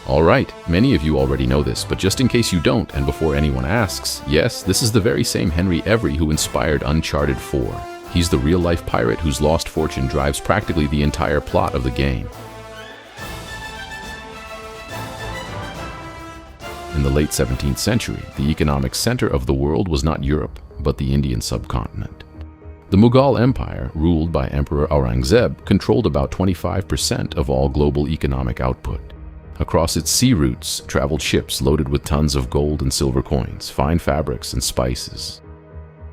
Alright, many of you already know this, but just in case you don't, and before anyone asks, yes, this is the very same Henry Every who inspired Uncharted 4. He's the real-life pirate whose lost fortune drives practically the entire plot of the game. In the late 17th century, the economic center of the world was not Europe, but the Indian subcontinent. The Mughal Empire, ruled by Emperor Aurangzeb, controlled about 25% of all global economic output. Across its sea routes traveled ships loaded with tons of gold and silver coins, fine fabrics, and spices.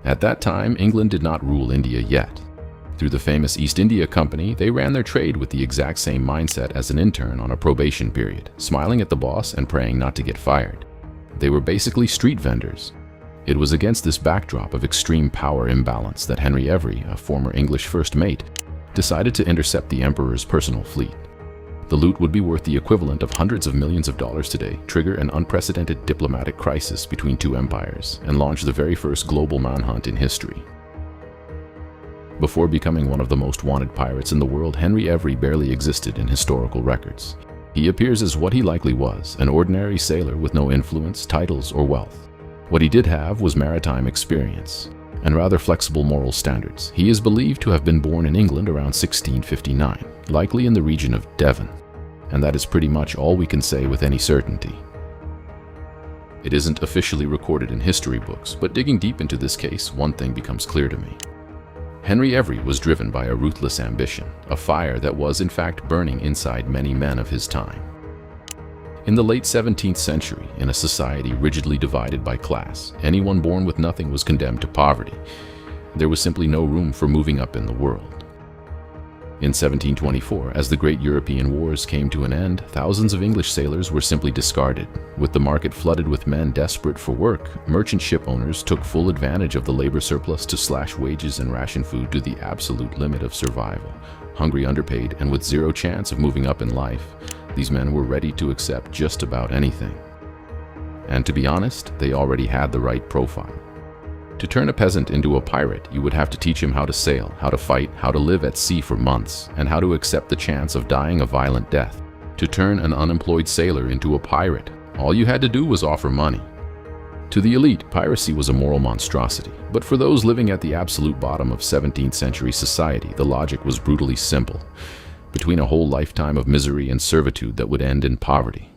At that time, England did not rule India yet. Through the famous East India Company, they ran their trade with the exact same mindset as an intern on a probation period, smiling at the boss and praying not to get fired. They were basically street vendors. It was against this backdrop of extreme power imbalance that Henry Every, a former English first mate, decided to intercept the emperor's personal fleet. The loot would be worth the equivalent of hundreds of millions of dollars today, trigger an unprecedented diplomatic crisis between two empires, and launch the very first global manhunt in history. Before becoming one of the most wanted pirates in the world, Henry Every barely existed in historical records. He appears as what he likely was, an ordinary sailor with no influence, titles, or wealth. What he did have was maritime experience and rather flexible moral standards. He is believed to have been born in England around 1659, likely in the region of Devon, and that is pretty much all we can say with any certainty. It isn't officially recorded in history books, but digging deep into this case, one thing becomes clear to me. Henry Every was driven by a ruthless ambition, a fire that was in fact burning inside many men of his time. In the late 17th century, in a society rigidly divided by class, anyone born with nothing was condemned to poverty. There was simply no room for moving up in the world. In 1724, as the great European wars came to an end, thousands of English sailors were simply discarded. With the market flooded with men desperate for work, merchant ship owners took full advantage of the labor surplus to slash wages and ration food to the absolute limit of survival. Hungry, underpaid, and with zero chance of moving up in life, these men were ready to accept just about anything. And to be honest, they already had the right profile. To turn a peasant into a pirate, you would have to teach him how to sail, how to fight, how to live at sea for months, and how to accept the chance of dying a violent death. To turn an unemployed sailor into a pirate, all you had to do was offer money. To the elite, piracy was a moral monstrosity, but for those living at the absolute bottom of 17th century society, the logic was brutally simple. Between a whole lifetime of misery and servitude that would end in poverty,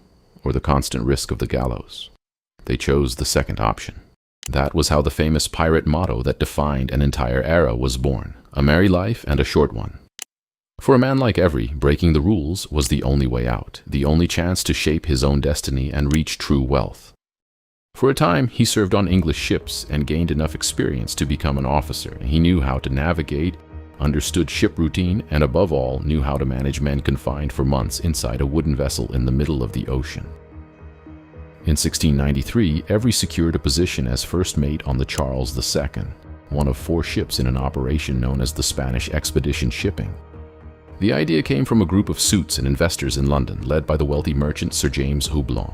or the constant risk of the gallows, they chose the second option. That was how the famous pirate motto that defined an entire era was born: a merry life and a short one. For a man like Every, breaking the rules was the only way out, the only chance to shape his own destiny and reach true wealth. For a time, he served on English ships and gained enough experience to become an officer. He knew how to navigate, understood ship routine, and above all, knew how to manage men confined for months inside a wooden vessel in the middle of the ocean. In 1693, Every secured a position as first mate on the Charles II, one of 4 ships in an operation known as the Spanish Expedition Shipping. The idea came from a group of suits and investors in London, led by the wealthy merchant Sir James Houblon.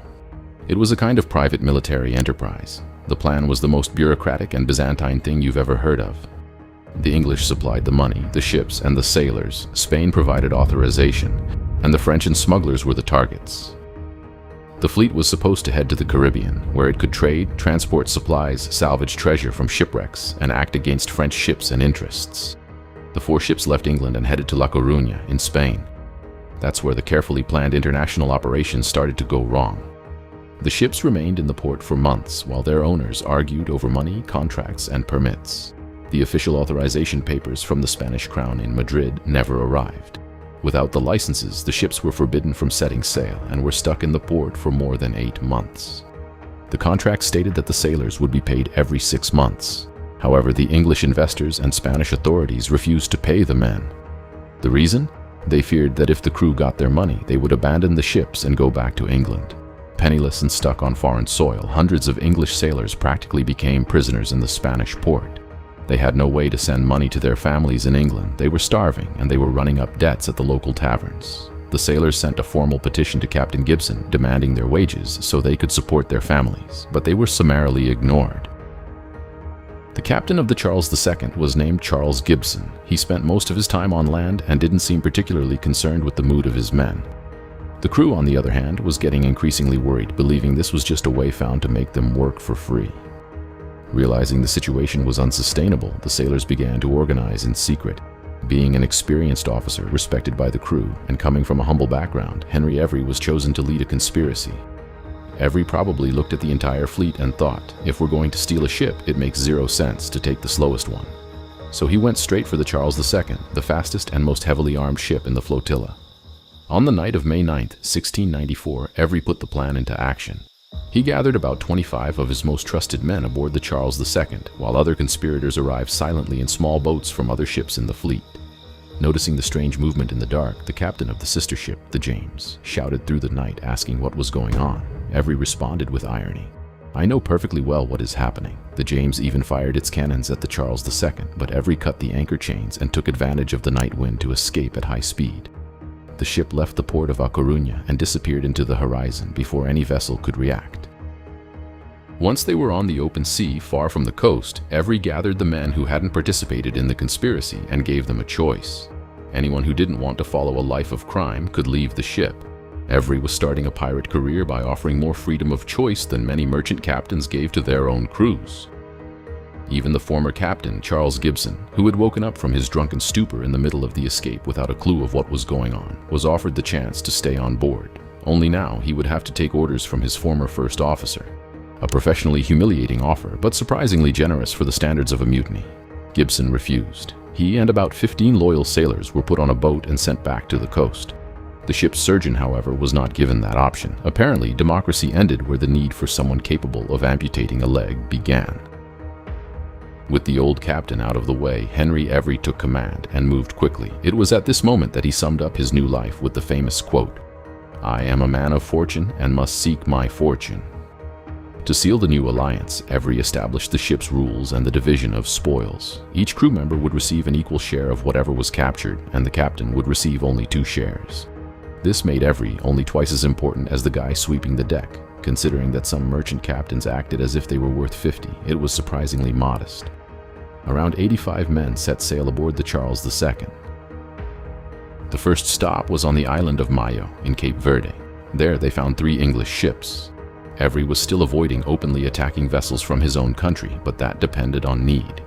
It was a kind of private military enterprise. The plan was the most bureaucratic and Byzantine thing you've ever heard of. The English supplied the money, the ships, and the sailors. Spain provided authorization, and the French and smugglers were the targets. The fleet was supposed to head to the Caribbean, where it could trade, transport supplies, salvage treasure from shipwrecks, and act against French ships and interests. The 4 ships left England and headed to La Coruña in Spain. That's where the carefully planned international operations started to go wrong. The ships remained in the port for months while their owners argued over money, contracts, and permits. The official authorization papers from the Spanish crown in Madrid never arrived. Without the licenses, the ships were forbidden from setting sail and were stuck in the port for more than 8 months. The contract stated that the sailors would be paid every 6 months. However, the English investors and Spanish authorities refused to pay the men. The reason? They feared that if the crew got their money, they would abandon the ships and go back to England. Penniless and stuck on foreign soil, hundreds of English sailors practically became prisoners in the Spanish port. They had no way to send money to their families in England. They were starving, and they were running up debts at the local taverns. The sailors sent a formal petition to Captain Gibson demanding their wages so they could support their families, but they were summarily ignored. The captain of the Charles II was named Charles Gibson. He spent most of his time on land and didn't seem particularly concerned with the mood of his men. The crew, on the other hand, was getting increasingly worried, believing this was just a way found to make them work for free. Realizing the situation was unsustainable, the sailors began to organize in secret. Being an experienced officer, respected by the crew, and coming from a humble background, Henry Every was chosen to lead a conspiracy. Every probably looked at the entire fleet and thought, if we're going to steal a ship, it makes zero sense to take the slowest one. So he went straight for the Charles II, the fastest and most heavily armed ship in the flotilla. On the night of May 9th, 1694, Every put the plan into action. He gathered about 25 of his most trusted men aboard the Charles II, while other conspirators arrived silently in small boats from other ships in the fleet. Noticing the strange movement in the dark, the captain of the sister ship, the James, shouted through the night asking what was going on. Every responded with irony. I know perfectly well what is happening. The James even fired its cannons at the Charles II, but Every cut the anchor chains and took advantage of the night wind to escape at high speed. The ship left the port of A Coruña and disappeared into the horizon before any vessel could react. Once they were on the open sea, far from the coast, Every gathered the men who hadn't participated in the conspiracy and gave them a choice. Anyone who didn't want to follow a life of crime could leave the ship. Every was starting a pirate career by offering more freedom of choice than many merchant captains gave to their own crews. Even the former captain, Charles Gibson, who had woken up from his drunken stupor in the middle of the escape without a clue of what was going on, was offered the chance to stay on board. Only now he would have to take orders from his former first officer. A professionally humiliating offer, but surprisingly generous for the standards of a mutiny. Gibson refused. He and about 15 loyal sailors were put on a boat and sent back to the coast. The ship's surgeon, however, was not given that option. Apparently, democracy ended where the need for someone capable of amputating a leg began. With the old captain out of the way, Henry Every took command and moved quickly. It was at this moment that he summed up his new life with the famous quote, "I am a man of fortune and must seek my fortune." To seal the new alliance, Every established the ship's rules and the division of spoils. Each crew member would receive an equal share of whatever was captured, and the captain would receive only 2 shares. This made Every only twice as important as the guy sweeping the deck. Considering that some merchant captains acted as if they were worth 50, it was surprisingly modest. Around 85 men set sail aboard the Charles II. The first stop was on the island of Mayo in Cape Verde. There they found 3 English ships. Every was still avoiding openly attacking vessels from his own country, but that depended on need.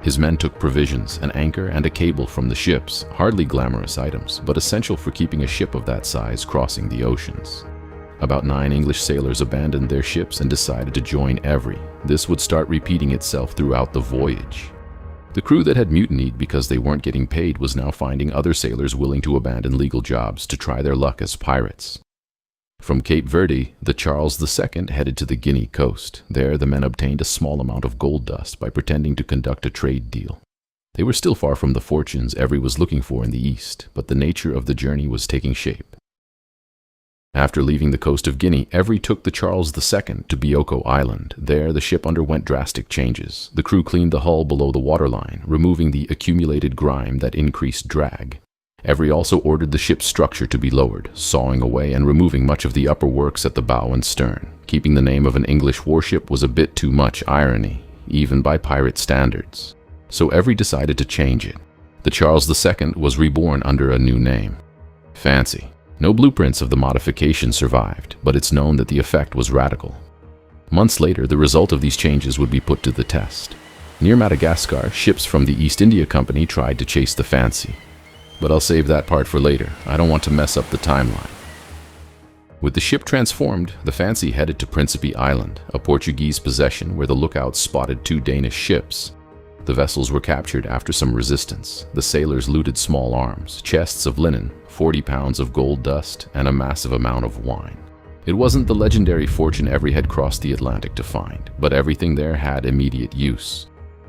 His men took provisions, an anchor, and a cable from the ships, hardly glamorous items, but essential for keeping a ship of that size crossing the oceans. About 9 English sailors abandoned their ships and decided to join Every. This would start repeating itself throughout the voyage. The crew that had mutinied because they weren't getting paid was now finding other sailors willing to abandon legal jobs to try their luck as pirates. From Cape Verde, the Charles II headed to the Guinea coast. There, the men obtained a small amount of gold dust by pretending to conduct a trade deal. They were still far from the fortunes Every was looking for in the east, but the nature of the journey was taking shape. After leaving the coast of Guinea, Every took the Charles II to Bioko Island. There, the ship underwent drastic changes. The crew cleaned the hull below the waterline, removing the accumulated grime that increased drag. Every also ordered the ship's structure to be lowered, sawing away and removing much of the upper works at the bow and stern. Keeping the name of an English warship was a bit too much irony, even by pirate standards. So Every decided to change it. The Charles II was reborn under a new name, Fancy. No blueprints of the modification survived, but it's known that the effect was radical. Months later, the result of these changes would be put to the test. Near Madagascar, ships from the East India Company tried to chase the Fancy. But I'll save that part for later. I don't want to mess up the timeline. With the ship transformed, the Fancy headed to Principe Island, a Portuguese possession where the lookouts spotted 2 Danish ships. The vessels were captured after some resistance. The sailors looted small arms, chests of linen, 40 pounds of gold dust, and a massive amount of wine. It wasn't the legendary fortune Every had crossed the Atlantic to find, but everything there had immediate use.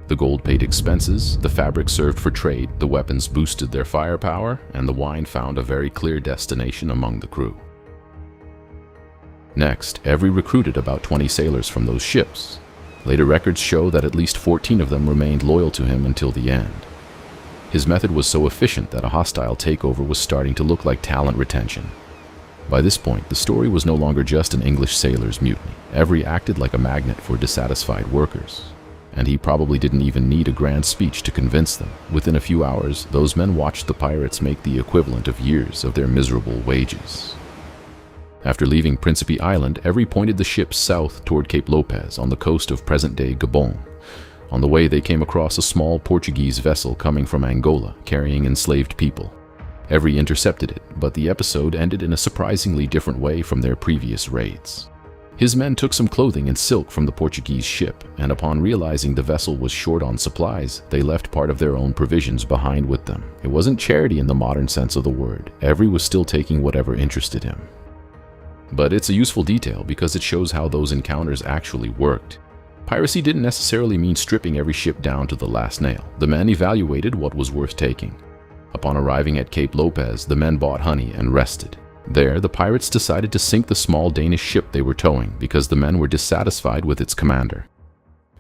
The gold paid expenses, the fabric served for trade, the weapons boosted their firepower, and the wine found a very clear destination among the crew. Next, Every recruited about 20 sailors from those ships. Later records show that at least 14 of them remained loyal to him until the end. His method was so efficient that a hostile takeover was starting to look like talent retention. By this point, the story was no longer just an English sailor's mutiny. Every acted like a magnet for dissatisfied workers. And he probably didn't even need a grand speech to convince them. Within a few hours, those men watched the pirates make the equivalent of years of their miserable wages. After leaving Principe Island, Every pointed the ship south toward Cape Lopez on the coast of present-day Gabon. On the way, they came across a small Portuguese vessel coming from Angola, carrying enslaved people. Every intercepted it, but the episode ended in a surprisingly different way from their previous raids. His men took some clothing and silk from the Portuguese ship, and upon realizing the vessel was short on supplies, they left part of their own provisions behind with them. It wasn't charity in the modern sense of the word. Every was still taking whatever interested him. But it's a useful detail because it shows how those encounters actually worked. Piracy didn't necessarily mean stripping every ship down to the last nail. The men evaluated what was worth taking. Upon arriving at Cape Lopez, the men bought honey and rested. There, the pirates decided to sink the small Danish ship they were towing because the men were dissatisfied with its commander.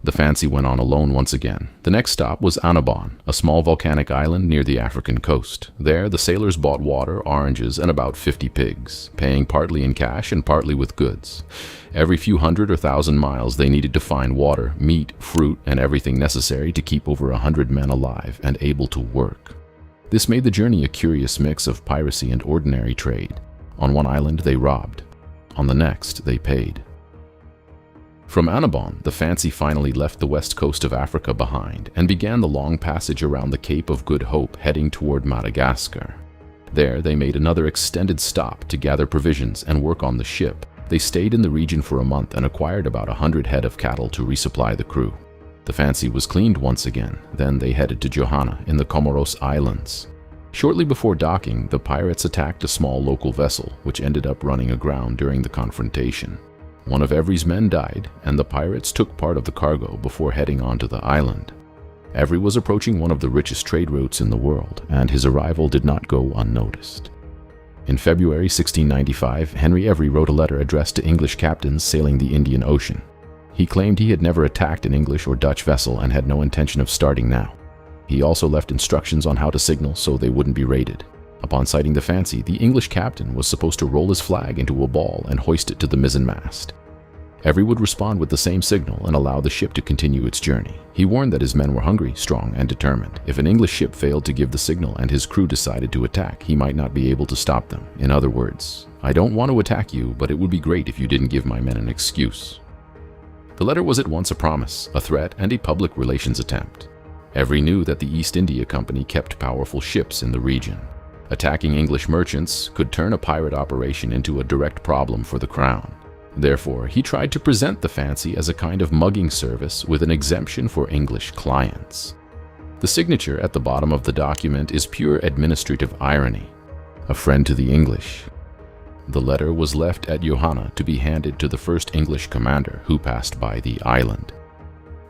The Fancy went on alone once again. The next stop was Annobon, a small volcanic island near the African coast. There, the sailors bought water, oranges, and about 50 pigs, paying partly in cash and partly with goods. Every few hundred or thousand miles, they needed to find water, meat, fruit, and everything necessary to keep over 100 men alive and able to work. This made the journey a curious mix of piracy and ordinary trade. On one island, they robbed. On the next, they paid. From Annobon, the Fancy finally left the west coast of Africa behind and began the long passage around the Cape of Good Hope heading toward Madagascar. There, they made another extended stop to gather provisions and work on the ship. They stayed in the region for a month and acquired about 100 head of cattle to resupply the crew. The Fancy was cleaned once again. Then they headed to Johanna in the Comoros Islands. Shortly before docking, the pirates attacked a small local vessel, which ended up running aground during the confrontation. One of Every's men died, and the pirates took part of the cargo before heading onto the island. Every was approaching one of the richest trade routes in the world, and his arrival did not go unnoticed. In February 1695, Henry Every wrote a letter addressed to English captains sailing the Indian Ocean. He claimed he had never attacked an English or Dutch vessel and had no intention of starting now. He also left instructions on how to signal so they wouldn't be raided. Upon sighting the Fancy, the English captain was supposed to roll his flag into a ball and hoist it to the mizzenmast. Every would respond with the same signal and allow the ship to continue its journey. He warned that his men were hungry, strong, and determined. If an English ship failed to give the signal and his crew decided to attack, he might not be able to stop them. In other words, I don't want to attack you, but it would be great if you didn't give my men an excuse. The letter was at once a promise, a threat, and a public relations attempt. Every knew that the East India Company kept powerful ships in the region. Attacking English merchants could turn a pirate operation into a direct problem for the crown. Therefore, he tried to present the Fancy as a kind of mugging service with an exemption for English clients. The signature at the bottom of the document is pure administrative irony. A friend to the English. The letter was left at Johanna to be handed to the first English commander who passed by the island.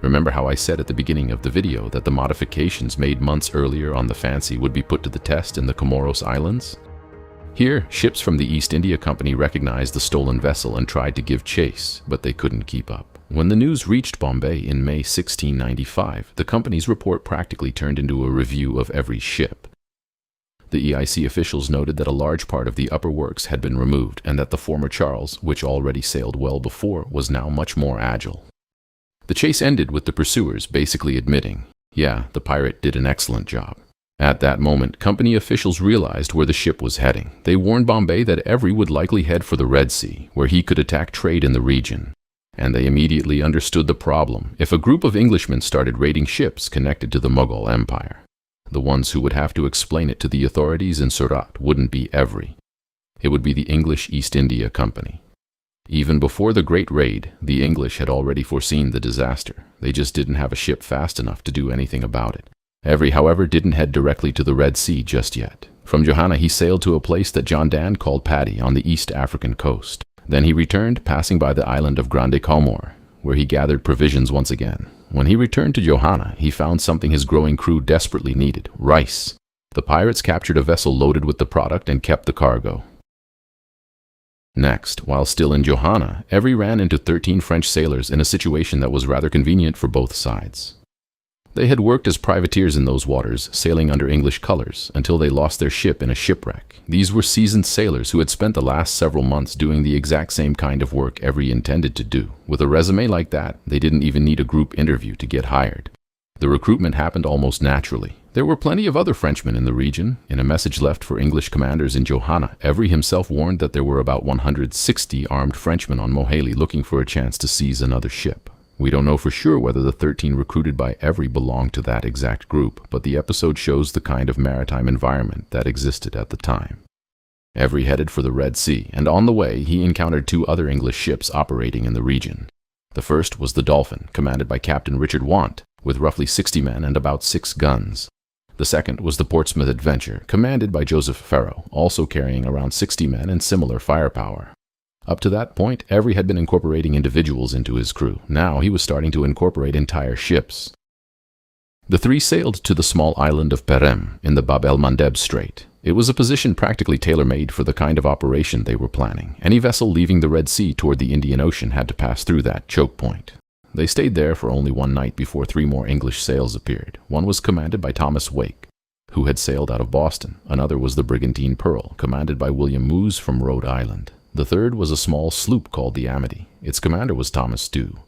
Remember how I said at the beginning of the video that the modifications made months earlier on the Fancy would be put to the test in the Comoros Islands? Here, ships from the East India Company recognized the stolen vessel and tried to give chase, but they couldn't keep up. When the news reached Bombay in May 1695, the company's report practically turned into a review of every ship. The EIC officials noted that a large part of the upper works had been removed and that the former Charles, which already sailed well before, was now much more agile. The chase ended with the pursuers basically admitting, yeah, the pirate did an excellent job. At that moment, company officials realized where the ship was heading. They warned Bombay that Every would likely head for the Red Sea, where he could attack trade in the region. And they immediately understood the problem. If a group of Englishmen started raiding ships connected to the Mughal Empire, the ones who would have to explain it to the authorities in Surat wouldn't be Every. It would be the English East India Company. Even before the Great Raid, the English had already foreseen the disaster. They just didn't have a ship fast enough to do anything about it. Every, however, didn't head directly to the Red Sea just yet. From Johanna, he sailed to a place that John Dan called Paddy on the East African coast. Then he returned, passing by the island of Grande Comore, where he gathered provisions once again. When he returned to Johanna, he found something his growing crew desperately needed: rice. The pirates captured a vessel loaded with the product and kept the cargo. Next, while still in Johanna, Every ran into 13 French sailors in a situation that was rather convenient for both sides. They had worked as privateers in those waters, sailing under English colors, until they lost their ship in a shipwreck. These were seasoned sailors who had spent the last several months doing the exact same kind of work Every intended to do. With a resume like that, they didn't even need a group interview to get hired. The recruitment happened almost naturally. There were plenty of other Frenchmen in the region. In a message left for English commanders in Johanna, Evry himself warned that there were about 160 armed Frenchmen on Mohali looking for a chance to seize another ship. We don't know for sure whether the 13 recruited by Evry belonged to that exact group, but the episode shows the kind of maritime environment that existed at the time. Evry headed for the Red Sea, and on the way he encountered 2 other English ships operating in the region. The first was the Dolphin, commanded by Captain Richard Want, with roughly 60 men and about 6 guns. The second was the Portsmouth Adventure, commanded by Joseph Farrow, also carrying around 60 men and similar firepower. Up to that point, Evry had been incorporating individuals into his crew. Now he was starting to incorporate entire ships. The 3 sailed to the small island of Perem in the Bab el-Mandeb Strait. It was a position practically tailor-made for the kind of operation they were planning. Any vessel leaving the Red Sea toward the Indian Ocean had to pass through that choke point. They stayed there for only one night before 3 more English sails appeared. One was commanded by Thomas Wake, who had sailed out of Boston. Another was the brigantine Pearl, commanded by William Moose from Rhode Island. The third was a small sloop called the Amity. Its commander was Thomas Stew.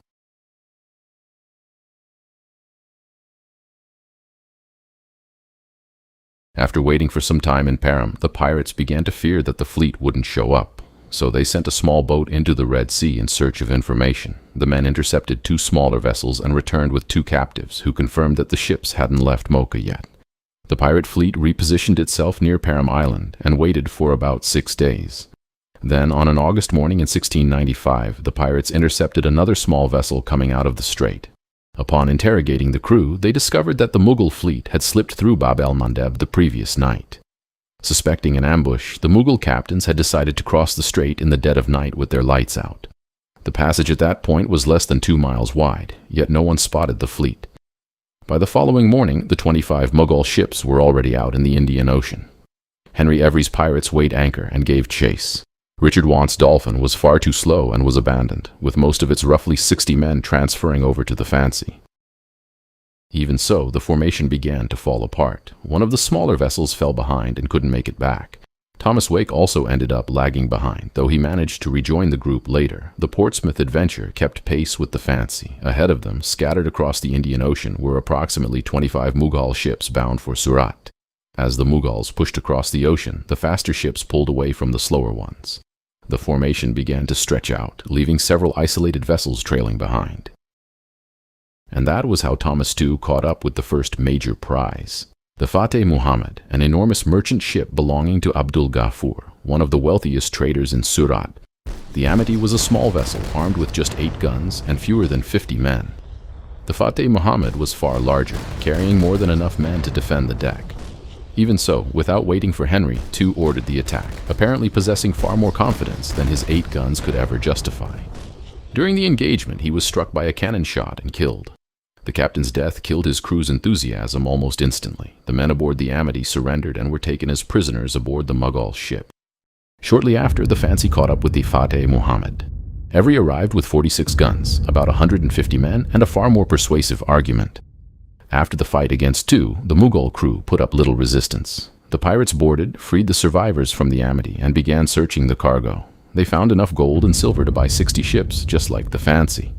After waiting for some time in Perem, the pirates began to fear that the fleet wouldn't show up. So they sent a small boat into the Red Sea in search of information. The men intercepted 2 smaller vessels and returned with 2 captives, who confirmed that the ships hadn't left Mocha yet. The pirate fleet repositioned itself near Perem Island and waited for about 6 days. Then, on an August morning in 1695, the pirates intercepted another small vessel coming out of the strait. Upon interrogating the crew, they discovered that the Mughal fleet had slipped through Bab el-Mandeb the previous night. Suspecting an ambush, the Mughal captains had decided to cross the strait in the dead of night with their lights out. The passage at that point was less than 2 miles wide, yet no one spotted the fleet. By the following morning, the 25 Mughal ships were already out in the Indian Ocean. Henry Evry's pirates weighed anchor and gave chase. Richard Want's Dolphin was far too slow and was abandoned, with most of its roughly 60 men transferring over to the Fancy. Even so, the formation began to fall apart. One of the smaller vessels fell behind and couldn't make it back. Thomas Wake also ended up lagging behind, though he managed to rejoin the group later. The Portsmouth Adventure kept pace with the Fancy. Ahead of them, scattered across the Indian Ocean, were approximately 25 Mughal ships bound for Surat. As the Mughals pushed across the ocean, the faster ships pulled away from the slower ones. The formation began to stretch out, leaving several isolated vessels trailing behind. And that was how Thomas Stew caught up with the first major prize. The Fateh Muhammad, an enormous merchant ship belonging to Abdul Ghaffur, one of the wealthiest traders in Surat. The Amity was a small vessel armed with just 8 guns and fewer than 50 men. The Fateh Muhammad was far larger, carrying more than enough men to defend the deck. Even so, without waiting for Henry, Tew ordered the attack, apparently possessing far more confidence than his 8 guns could ever justify. During the engagement, he was struck by a cannon shot and killed. The captain's death killed his crew's enthusiasm almost instantly. The men aboard the Amity surrendered and were taken as prisoners aboard the Mughal ship. Shortly after, the Fancy caught up with the Fateh Muhammad. Evry arrived with 46 guns, about 150 men, and a far more persuasive argument. After the fight against Tew, the Mughal crew put up little resistance. The pirates boarded, freed the survivors from the Amity, and began searching the cargo. They found enough gold and silver to buy 60 ships, just like the Fancy.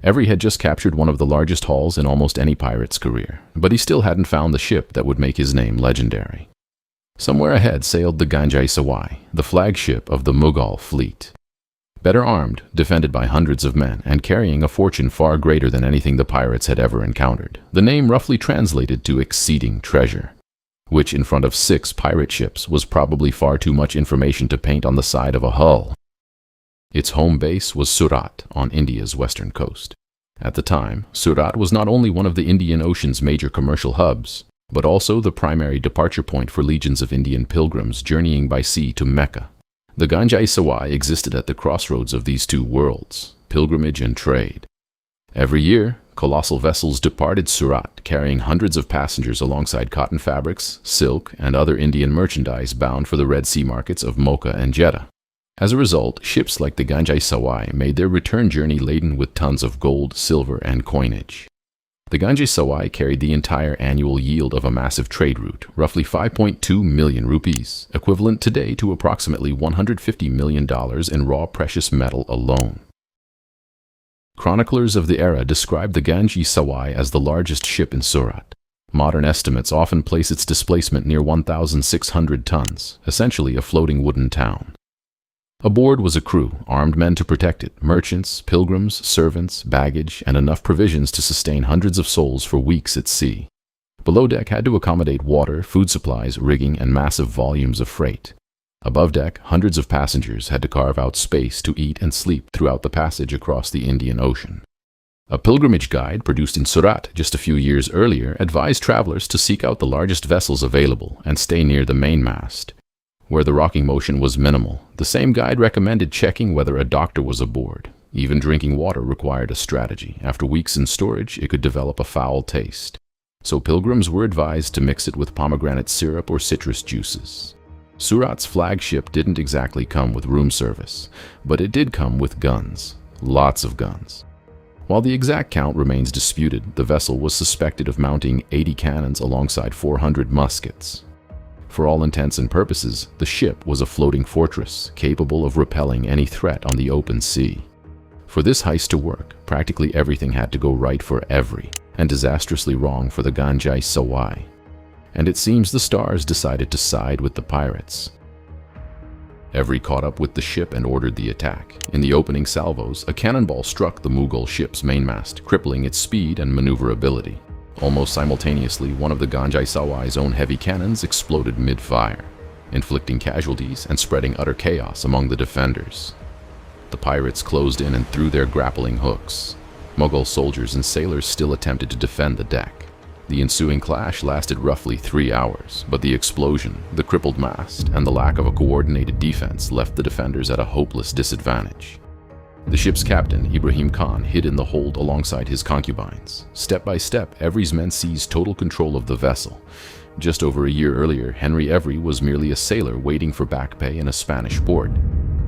Evry had just captured one of the largest hauls in almost any pirate's career, but he still hadn't found the ship that would make his name legendary. Somewhere ahead sailed the Ganjai Sawai, the flagship of the Mughal fleet. Better armed, defended by hundreds of men, and carrying a fortune far greater than anything the pirates had ever encountered. The name roughly translated to exceeding treasure, which in front of 6 pirate ships was probably far too much information to paint on the side of a hull. Its home base was Surat on India's western coast. At the time, Surat was not only one of the Indian Ocean's major commercial hubs, but also the primary departure point for legions of Indian pilgrims journeying by sea to Mecca. The Ganjai Sawai existed at the crossroads of these 2 worlds, pilgrimage and trade. Every year, colossal vessels departed Surat, carrying hundreds of passengers alongside cotton fabrics, silk, and other Indian merchandise bound for the Red Sea markets of Mocha and Jeddah. As a result, ships like the Ganjai Sawai made their return journey laden with tons of gold, silver, and coinage. The Ganjai Sawai carried the entire annual yield of a massive trade route, roughly 5.2 million rupees, equivalent today to approximately $150 million in raw precious metal alone. Chroniclers of the era described the Ganjai Sawai as the largest ship in Surat. Modern estimates often place its displacement near 1,600 tons, essentially a floating wooden town. Aboard was a crew, armed men to protect it, merchants, pilgrims, servants, baggage, and enough provisions to sustain hundreds of souls for weeks at sea. Below deck had to accommodate water, food supplies, rigging, and massive volumes of freight. Above deck, hundreds of passengers had to carve out space to eat and sleep throughout the passage across the Indian Ocean. A pilgrimage guide produced in Surat just a few years earlier advised travelers to seek out the largest vessels available and stay near the mainmast, where the rocking motion was minimal. The same guide recommended checking whether a doctor was aboard. Even drinking water required a strategy. After weeks in storage, it could develop a foul taste. So pilgrims were advised to mix it with pomegranate syrup or citrus juices. Surat's flagship didn't exactly come with room service, but it did come with guns. Lots of guns. While the exact count remains disputed, the vessel was suspected of mounting 80 cannons alongside 400 muskets. For all intents and purposes, the ship was a floating fortress, capable of repelling any threat on the open sea. For this heist to work, practically everything had to go right for every, and disastrously wrong for the Ganjai Sawai. And it seems the stars decided to side with the pirates. Every caught up with the ship and ordered the attack. In the opening salvos, a cannonball struck the Mughal ship's mainmast, crippling its speed and maneuverability. Almost simultaneously, one of the Ganjai Sawai's own heavy cannons exploded mid-fire, inflicting casualties and spreading utter chaos among the defenders. The pirates closed in and threw their grappling hooks. Mughal soldiers and sailors still attempted to defend the deck. The ensuing clash lasted roughly 3 hours, but the explosion, the crippled mast, and the lack of a coordinated defense left the defenders at a hopeless disadvantage. The ship's captain, Ibrahim Khan, hid in the hold alongside his concubines. Step by step, Evry's men seized total control of the vessel. Just over a year earlier, Henry Evry was merely a sailor waiting for back pay in a Spanish port.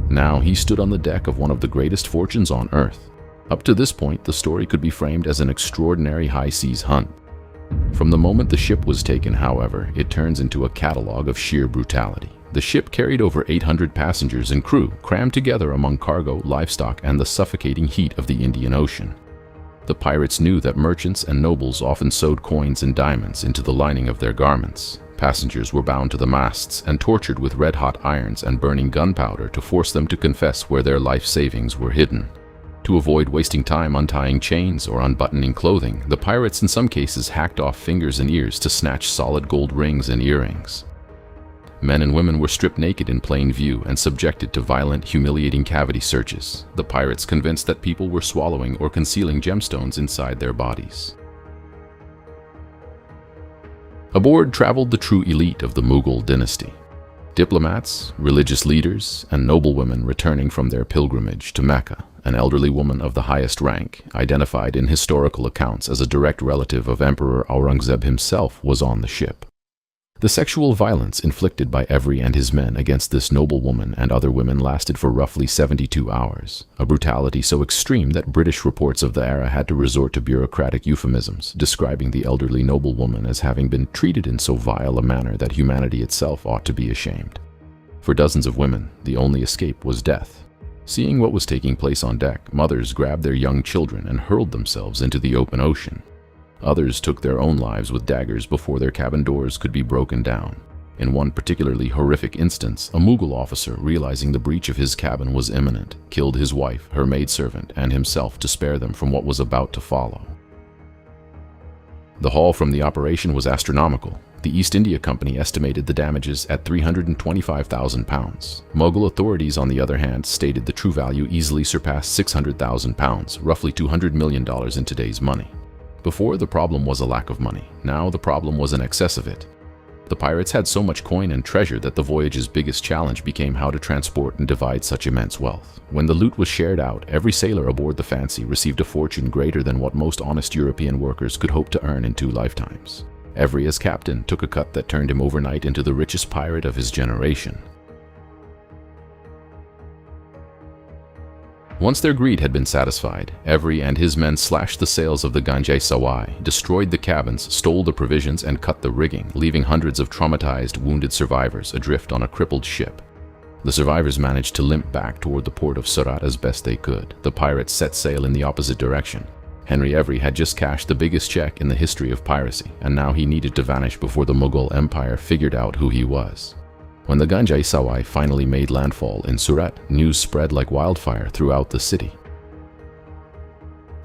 Now he stood on the deck of one of the greatest fortunes on Earth. Up to this point, the story could be framed as an extraordinary high seas hunt. From the moment the ship was taken, however, it turns into a catalog of sheer brutality. The ship carried over 800 passengers and crew, crammed together among cargo, livestock, and the suffocating heat of the Indian Ocean. The pirates knew that merchants and nobles often sewed coins and diamonds into the lining of their garments. Passengers were bound to the masts and tortured with red-hot irons and burning gunpowder to force them to confess where their life savings were hidden. To avoid wasting time untying chains or unbuttoning clothing, the pirates in some cases hacked off fingers and ears to snatch solid gold rings and earrings. Men and women were stripped naked in plain view and subjected to violent, humiliating cavity searches, the pirates convinced that people were swallowing or concealing gemstones inside their bodies. Aboard traveled the true elite of the Mughal dynasty. Diplomats, religious leaders, and noblewomen returning from their pilgrimage to Mecca. An elderly woman of the highest rank, identified in historical accounts as a direct relative of Emperor Aurangzeb himself, was on the ship. The sexual violence inflicted by Evry and his men against this noblewoman and other women lasted for roughly 72 hours, a brutality so extreme that British reports of the era had to resort to bureaucratic euphemisms, describing the elderly noblewoman as having been treated in so vile a manner that humanity itself ought to be ashamed. For dozens of women, the only escape was death. Seeing what was taking place on deck, mothers grabbed their young children and hurled themselves into the open ocean. Others took their own lives with daggers before their cabin doors could be broken down. In one particularly horrific instance, a Mughal officer, realizing the breach of his cabin was imminent, killed his wife, her maidservant, and himself to spare them from what was about to follow. The haul from the operation was astronomical. The East India Company estimated the damages at £325,000. Mughal authorities, on the other hand, stated the true value easily surpassed £600,000, roughly $200 million in today's money. Before, the problem was a lack of money. Now the problem was an excess of it. The pirates had so much coin and treasure that the voyage's biggest challenge became how to transport and divide such immense wealth. When the loot was shared out, every sailor aboard the Fancy received a fortune greater than what most honest European workers could hope to earn in 2 lifetimes. Evry, as captain, took a cut that turned him overnight into the richest pirate of his generation. Once their greed had been satisfied, Evry and his men slashed the sails of the Ganjai Sawai, destroyed the cabins, stole the provisions, and cut the rigging, leaving hundreds of traumatized, wounded survivors adrift on a crippled ship. The survivors managed to limp back toward the port of Surat as best they could. The pirates set sail in the opposite direction. Henry Every had just cashed the biggest check in the history of piracy, and now he needed to vanish before the Mughal Empire figured out who he was. When the Ganjai Sawai finally made landfall in Surat, news spread like wildfire throughout the city.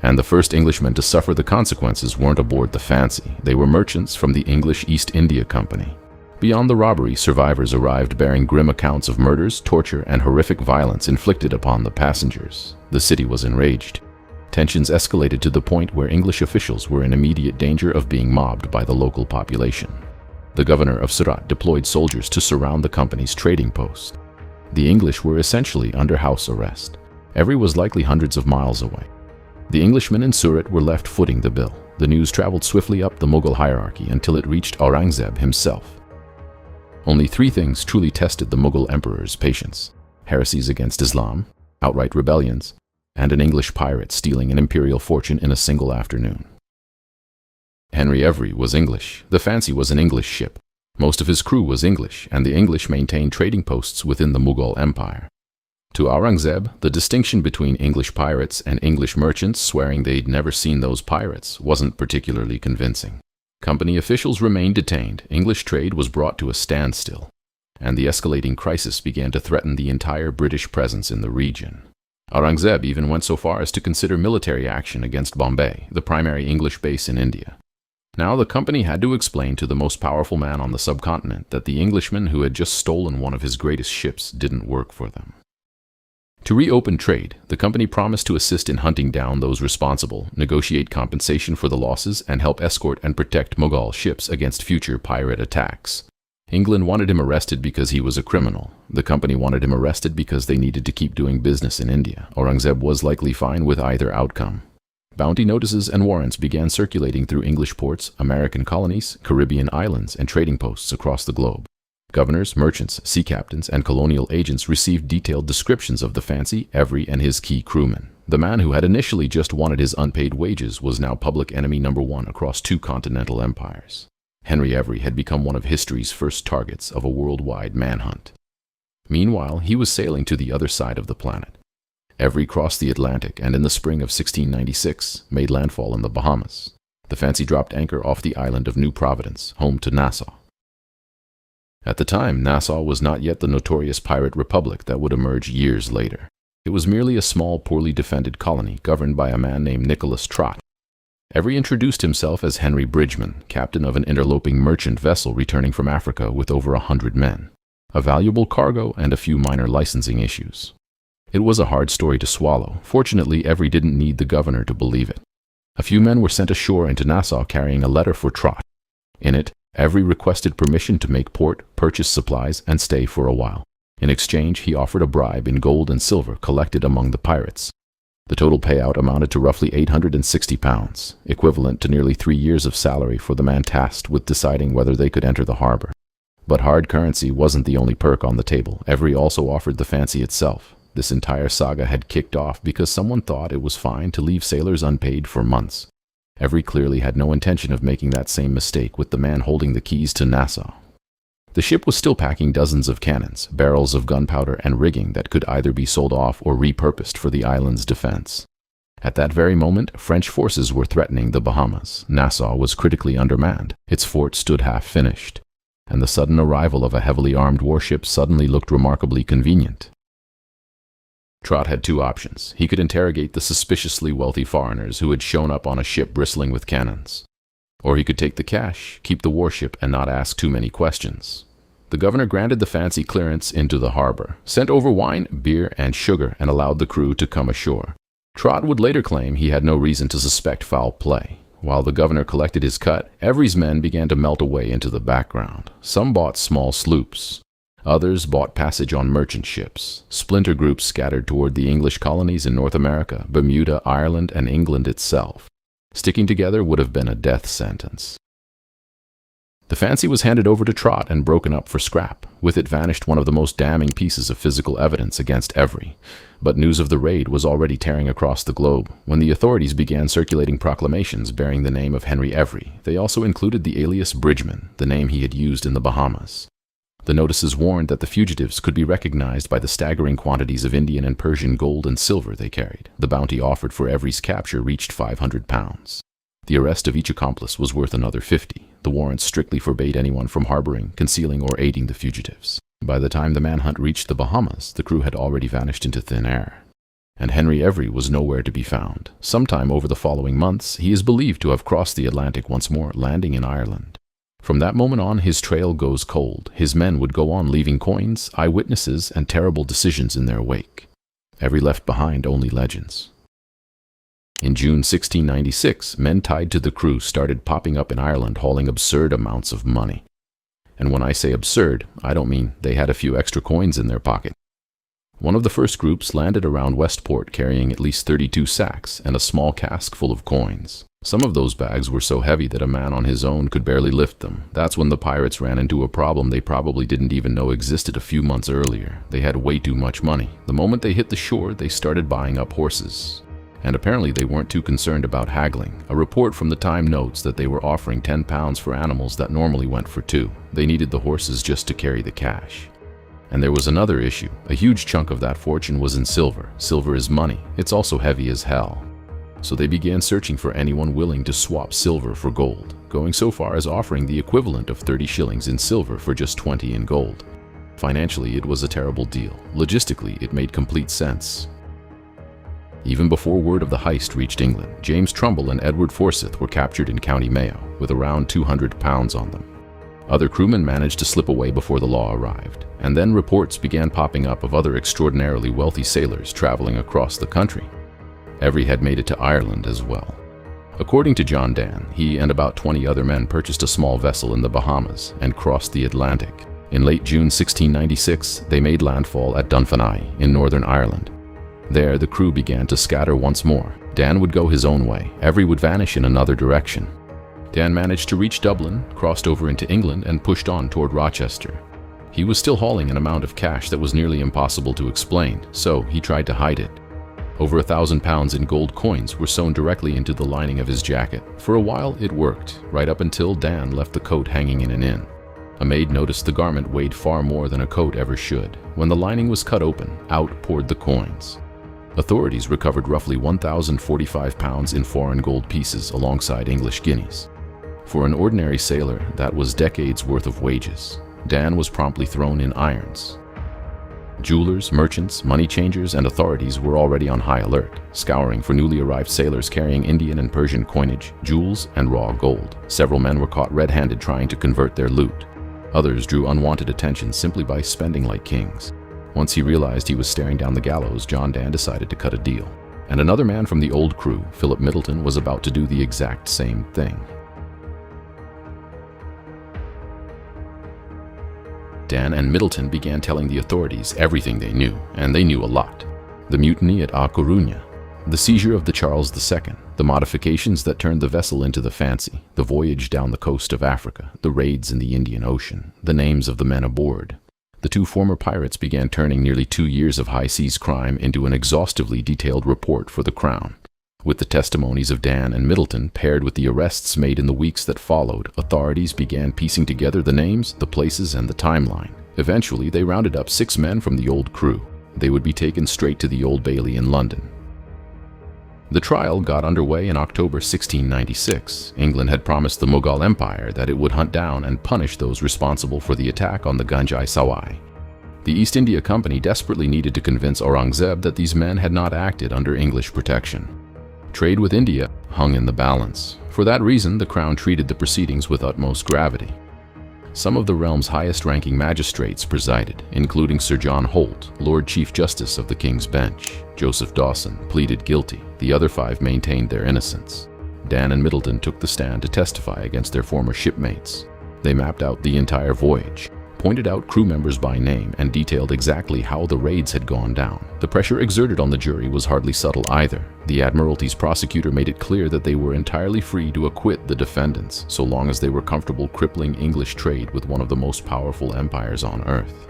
And the first Englishmen to suffer the consequences weren't aboard the Fancy. They were merchants from the English East India Company. Beyond the robbery, survivors arrived bearing grim accounts of murders, torture, and horrific violence inflicted upon the passengers. The city was enraged. Tensions escalated to the point where English officials were in immediate danger of being mobbed by the local population. The governor of Surat deployed soldiers to surround the company's trading post. The English were essentially under house arrest. Every was likely hundreds of miles away. The Englishmen in Surat were left footing the bill. The news traveled swiftly up the Mughal hierarchy until it reached Aurangzeb himself. Only three things truly tested the Mughal emperor's patience: heresies against Islam, outright rebellions, and an English pirate stealing an imperial fortune in a single afternoon. Henry Every was English. The Fancy was an English ship. Most of his crew was English, and the English maintained trading posts within the Mughal Empire. To Aurangzeb, the distinction between English pirates and English merchants swearing they'd never seen those pirates wasn't particularly convincing. Company officials remained detained, English trade was brought to a standstill, and the escalating crisis began to threaten the entire British presence in the region. Aurangzeb even went so far as to consider military action against Bombay, the primary English base in India. Now the company had to explain to the most powerful man on the subcontinent that the Englishman who had just stolen one of his greatest ships didn't work for them. To reopen trade, the company promised to assist in hunting down those responsible, negotiate compensation for the losses, and help escort and protect Mughal ships against future pirate attacks. England wanted him arrested because he was a criminal. The company wanted him arrested because they needed to keep doing business in India. Aurangzeb was likely fine with either outcome. Bounty notices and warrants began circulating through English ports, American colonies, Caribbean islands, and trading posts across the globe. Governors, merchants, sea captains, and colonial agents received detailed descriptions of the Fancy, Every, and his key crewmen. The man who had initially just wanted his unpaid wages was now public enemy number one across two continental empires. Henry Every had become one of history's first targets of a worldwide manhunt. Meanwhile, he was sailing to the other side of the planet. Every crossed the Atlantic and in the spring of 1696 made landfall in the Bahamas. The Fancy dropped anchor off the island of New Providence, home to Nassau. At the time, Nassau was not yet the notorious pirate republic that would emerge years later. It was merely a small, poorly defended colony governed by a man named Nicholas Trott. Every introduced himself as Henry Bridgman, captain of an interloping merchant vessel returning from Africa with over 100 men, a valuable cargo, and a few minor licensing issues. It was a hard story to swallow. Fortunately, Every didn't need the governor to believe it. A few men were sent ashore into Nassau carrying a letter for Trott. In it, Every requested permission to make port, purchase supplies, and stay for a while. In exchange, he offered a bribe in gold and silver collected among the pirates. The total payout amounted to roughly £860, equivalent to nearly 3 years of salary for the man tasked with deciding whether they could enter the harbor. But hard currency wasn't the only perk on the table. Every also offered the Fancy itself. This entire saga had kicked off because someone thought it was fine to leave sailors unpaid for months. Every clearly had no intention of making that same mistake with the man holding the keys to Nassau. The ship was still packing dozens of cannons, barrels of gunpowder, and rigging that could either be sold off or repurposed for the island's defense. At that very moment, French forces were threatening the Bahamas. Nassau was critically undermanned. Its fort stood half-finished, and the sudden arrival of a heavily armed warship suddenly looked remarkably convenient. Trott had two options. He could interrogate the suspiciously wealthy foreigners who had shown up on a ship bristling with cannons. Or he could take the cash, keep the warship, and not ask too many questions. The governor granted the Fancy clearance into the harbor, sent over wine, beer, and sugar, and allowed the crew to come ashore. Trott would later claim he had no reason to suspect foul play. While the governor collected his cut, Every's men began to melt away into the background. Some bought small sloops. Others bought passage on merchant ships. Splinter groups scattered toward the English colonies in North America, Bermuda, Ireland, and England itself. Sticking together would have been a death sentence. The Fancy was handed over to Trott and broken up for scrap. With it vanished one of the most damning pieces of physical evidence against Every. But news of the raid was already tearing across the globe. When the authorities began circulating proclamations bearing the name of Henry Every, they also included the alias Bridgman, the name he had used in the Bahamas. The notices warned that the fugitives could be recognized by the staggering quantities of Indian and Persian gold and silver they carried. The bounty offered for every's capture reached £500. The arrest of each accomplice was worth another 50. The warrants strictly forbade anyone from harboring, concealing, or aiding the fugitives. By the time the manhunt reached the Bahamas, the crew had already vanished into thin air. And Henry Every was nowhere to be found. Sometime over the following months, he is believed to have crossed the Atlantic once more, landing in Ireland. From that moment on, his trail goes cold. His men would go on leaving coins, eyewitnesses, and terrible decisions in their wake. Every left behind only legends. In June 1696, men tied to the crew started popping up in Ireland hauling absurd amounts of money. And when I say absurd, I don't mean they had a few extra coins in their pocket. One of the first groups landed around Westport carrying at least 32 sacks and a small cask full of coins. Some of those bags were so heavy that a man on his own could barely lift them. That's when the pirates ran into a problem they probably didn't even know existed a few months earlier. They had way too much money. The moment they hit the shore, they started buying up horses. And apparently they weren't too concerned about haggling. A report from the time notes that they were offering £10 for animals that normally went for £2. They needed the horses just to carry the cash. And there was another issue. A huge chunk of that fortune was in silver. Silver is money. It's also heavy as hell. So they began searching for anyone willing to swap silver for gold, going so far as offering the equivalent of 30 shillings in silver for just 20 in gold. Financially, it was a terrible deal. Logistically, it made complete sense. Even before word of the heist reached England, James Trumbull and Edward Forsyth were captured in County Mayo, with around £200 on them. Other crewmen managed to slip away before the law arrived, and then reports began popping up of other extraordinarily wealthy sailors traveling across the country. Every had made it to Ireland as well. According to John Dan, he and about 20 other men purchased a small vessel in the Bahamas and crossed the Atlantic. In late June 1696, they made landfall at Dunfanaghy in Northern Ireland. There, the crew began to scatter once more. Dan would go his own way. Every would vanish in another direction. Dan managed to reach Dublin, crossed over into England, and pushed on toward Rochester. He was still hauling an amount of cash that was nearly impossible to explain, so he tried to hide it. Over £1,000 in gold coins were sewn directly into the lining of his jacket. For a while, it worked, right up until Dan left the coat hanging in an inn. A maid noticed the garment weighed far more than a coat ever should. When the lining was cut open, out poured the coins. Authorities recovered roughly £1,045 in foreign gold pieces alongside English guineas. For an ordinary sailor, that was decades' worth of wages. Dan was promptly thrown in irons. Jewelers, merchants, money changers, and authorities were already on high alert, scouring for newly arrived sailors carrying Indian and Persian coinage, jewels, and raw gold. Several men were caught red-handed trying to convert their loot. Others drew unwanted attention simply by spending like kings. Once he realized he was staring down the gallows, John Dan decided to cut a deal. And another man from the old crew, Philip Middleton, was about to do the exact same thing. Dan and Middleton began telling the authorities everything they knew, and they knew a lot. The mutiny at A Coruña, the seizure of the Charles II, the modifications that turned the vessel into the Fancy, the voyage down the coast of Africa, the raids in the Indian Ocean, the names of the men aboard. The two former pirates began turning nearly 2 years of high seas crime into an exhaustively detailed report for the Crown. With the testimonies of Dan and Middleton paired with the arrests made in the weeks that followed, authorities began piecing together the names, the places, and the timeline. Eventually, they rounded up 6 men from the old crew. They would be taken straight to the Old Bailey in London. The trial got underway in October 1696. England had promised the Mughal Empire that it would hunt down and punish those responsible for the attack on the Ganjai Sawai. The East India Company desperately needed to convince Aurangzeb that these men had not acted under English protection. Trade with India hung in the balance. For that reason, the Crown treated the proceedings with utmost gravity. Some of the realm's highest-ranking magistrates presided, including Sir John Holt, Lord Chief Justice of the King's Bench. Joseph Dawson pleaded guilty. The other 5 maintained their innocence. Dan and Middleton took the stand to testify against their former shipmates. They mapped out the entire voyage, pointed out crew members by name, and detailed exactly how the raids had gone down. The pressure exerted on the jury was hardly subtle either. The Admiralty's prosecutor made it clear that they were entirely free to acquit the defendants, so long as they were comfortable crippling English trade with one of the most powerful empires on earth.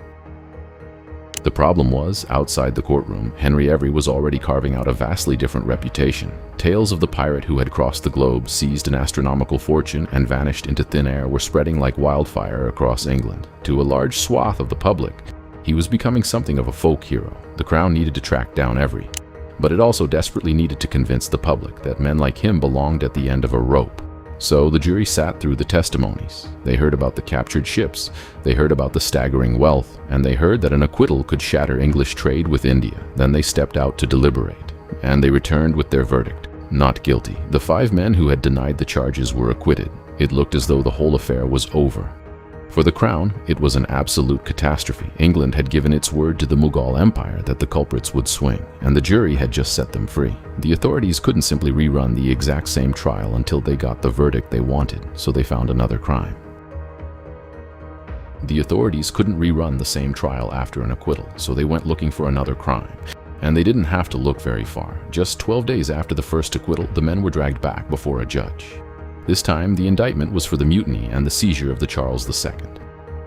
The problem was, outside the courtroom, Henry Every was already carving out a vastly different reputation. Tales of the pirate who had crossed the globe, seized an astronomical fortune, and vanished into thin air were spreading like wildfire across England. To a large swath of the public, he was becoming something of a folk hero. The Crown needed to track down Every, but it also desperately needed to convince the public that men like him belonged at the end of a rope. So the jury sat through the testimonies. They heard about the captured ships, they heard about the staggering wealth, and they heard that an acquittal could shatter English trade with India. Then they stepped out to deliberate, and they returned with their verdict: not guilty. The 5 men who had denied the charges were acquitted. It looked as though the whole affair was over. For the Crown, it was an absolute catastrophe. England had given its word to the Mughal Empire that the culprits would swing, and the jury had just set them free. The authorities couldn't simply rerun the exact same trial until they got the verdict they wanted, so they found another crime. The authorities couldn't rerun the same trial after an acquittal, so they went looking for another crime. And they didn't have to look very far. Just 12 days after the first acquittal, the men were dragged back before a judge. This time, the indictment was for the mutiny and the seizure of the Charles II.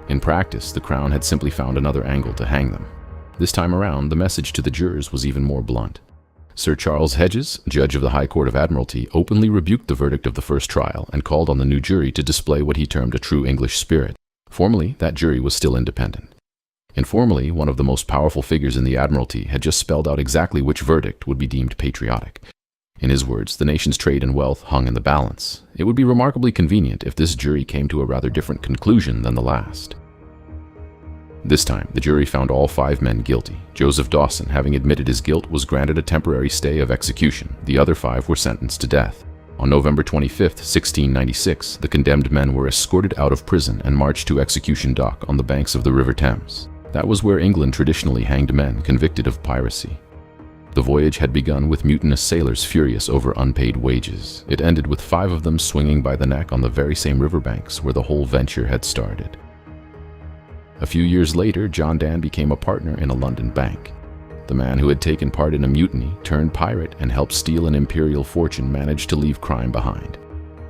In practice, the Crown had simply found another angle to hang them. This time around, the message to the jurors was even more blunt. Sir Charles Hedges, judge of the High Court of Admiralty, openly rebuked the verdict of the first trial and called on the new jury to display what he termed a true English spirit. Formally, that jury was still independent. Informally, one of the most powerful figures in the Admiralty had just spelled out exactly which verdict would be deemed patriotic. In his words, the nation's trade and wealth hung in the balance. It would be remarkably convenient if this jury came to a rather different conclusion than the last. This time, the jury found all 5 men guilty. Joseph Dawson, having admitted his guilt, was granted a temporary stay of execution. The other 5 were sentenced to death. On November 25, 1696, the condemned men were escorted out of prison and marched to execution dock on the banks of the River Thames. That was where England traditionally hanged men convicted of piracy. The voyage had begun with mutinous sailors furious over unpaid wages. It ended with 5 of them swinging by the neck on the very same riverbanks where the whole venture had started. A few years later, John Dan became a partner in a London bank. The man who had taken part in a mutiny, turned pirate, and helped steal an imperial fortune managed to leave crime behind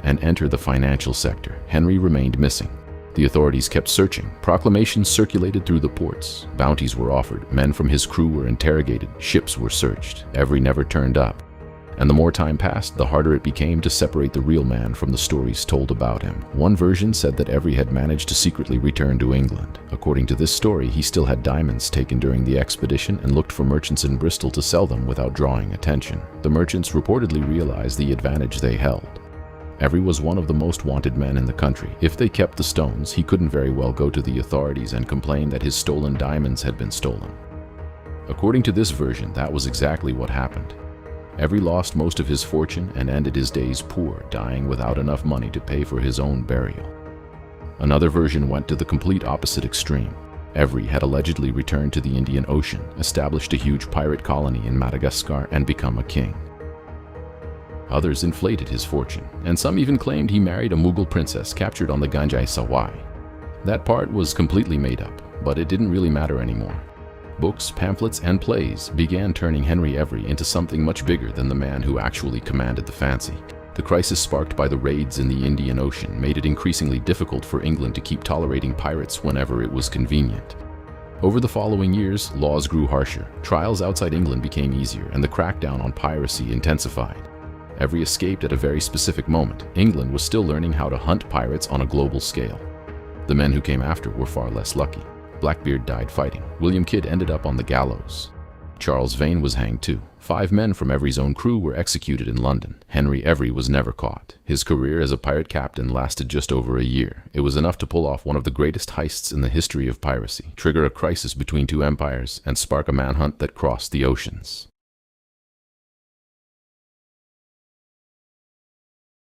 and enter the financial sector. Henry remained missing. The authorities kept searching. Proclamations circulated through the ports. Bounties were offered. Men from his crew were interrogated. Ships were searched. Every never turned up. And the more time passed, the harder it became to separate the real man from the stories told about him. One version said that Every had managed to secretly return to England. According to this story, he still had diamonds taken during the expedition and looked for merchants in Bristol to sell them without drawing attention. The merchants reportedly realized the advantage they held. Every was one of the most wanted men in the country. If they kept the stones, he couldn't very well go to the authorities and complain that his stolen diamonds had been stolen. According to this version, that was exactly what happened. Every lost most of his fortune and ended his days poor, dying without enough money to pay for his own burial. Another version went to the complete opposite extreme. Every had allegedly returned to the Indian Ocean, established a huge pirate colony in Madagascar, and become a king. Others inflated his fortune, and some even claimed he married a Mughal princess captured on the Ganjai Sawai. That part was completely made up, but it didn't really matter anymore. Books, pamphlets, and plays began turning Henry Every into something much bigger than the man who actually commanded the fancy. The crisis sparked by the raids in the Indian Ocean made it increasingly difficult for England to keep tolerating pirates whenever it was convenient. Over the following years, laws grew harsher, trials outside England became easier, and the crackdown on piracy intensified. Every escaped at a very specific moment. England was still learning how to hunt pirates on a global scale. The men who came after were far less lucky. Blackbeard died fighting. William Kidd ended up on the gallows. Charles Vane was hanged too. 5 men from Every's own crew were executed in London. Henry Every was never caught. His career as a pirate captain lasted just over a year. It was enough to pull off one of the greatest heists in the history of piracy, trigger a crisis between 2 empires, and spark a manhunt that crossed the oceans.